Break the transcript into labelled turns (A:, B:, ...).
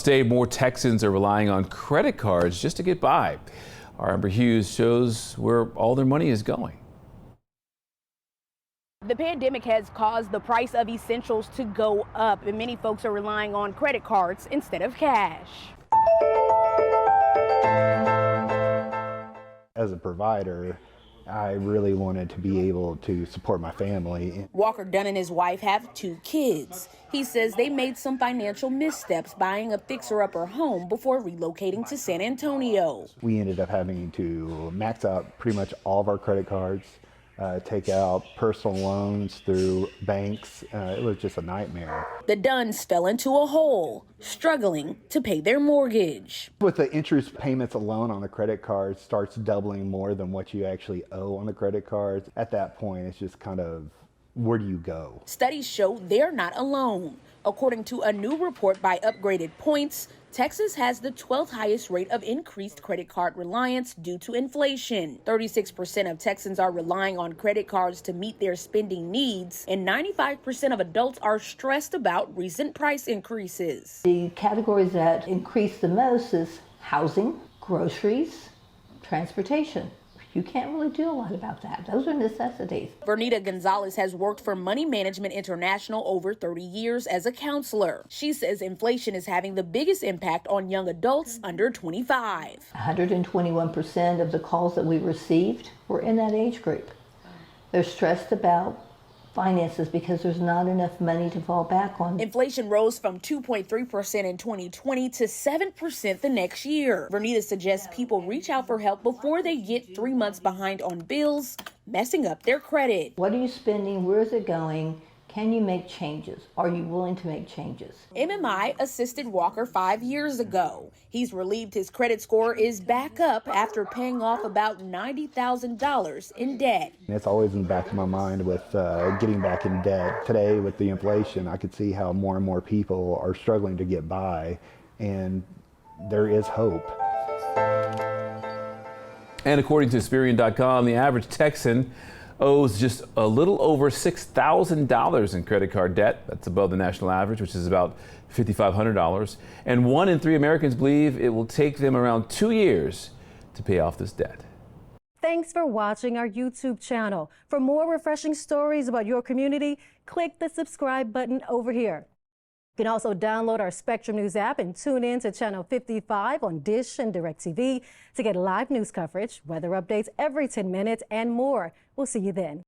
A: Today, more Texans are relying on credit cards just to get by. Our Amber Hughes shows where all their money is going.
B: The pandemic has caused the price of essentials to go up, and many folks are relying on credit cards instead of cash.
C: As a provider, I really wanted to be able to support my family.
B: Walker Dunn and his wife have 2 kids. He says they made some financial missteps buying a fixer-upper home before relocating to San Antonio.
C: We ended up having to max out pretty much all of our credit cards, take out personal loans through banks. It was just a nightmare.
B: The Dunns fell into a hole, struggling to pay their mortgage.
C: With the interest payments alone on the credit cards starts doubling more than what you actually owe on the credit cards. At that point, it's just kind of, where do you go?
B: Studies show they're not alone. According to a new report by Upgraded Points, Texas has the 12th highest rate of increased credit card reliance due to inflation. 36% of Texans are relying on credit cards to meet their spending needs, and 95% of adults are stressed about recent price increases.
D: The categories that increase the most is housing, groceries, transportation. You can't really do a lot about that. Those are necessities.
B: Vernita Gonzalez has worked for Money Management International over 30 years as a counselor. She says inflation is having the biggest impact on young adults under 25.
D: 121% of the calls that we received were in that age group. They're stressed about finances because there's not enough money to fall back on.
B: Inflation rose from 2.3% in 2020 to 7% the next year. Vernita suggests people reach out for help before they get 3 months behind on bills, messing up their credit.
D: What are you spending? Where is it going? Can you make changes? Are you willing to make changes?
B: MMI assisted Walker 5 years ago. He's relieved his credit score is back up after paying off about $90,000 in debt.
C: It's always in the back of my mind with getting back in debt. Today, with the inflation, I could see how more and more people are struggling to get by, and there is hope.
A: And according to Experian.com, the average Texan owes just a little over $6,000 in credit card debt. That's above the national average, which is about $5,500. And 1 in 3 Americans believe it will take them around 2 years to pay off this debt.
E: Thanks for watching our YouTube channel. For more refreshing stories about your community, click the subscribe button over here. You can also download our Spectrum News app and tune in to Channel 55 on Dish and DirecTV to get live news coverage, weather updates every 10 minutes, and more. We'll see you then.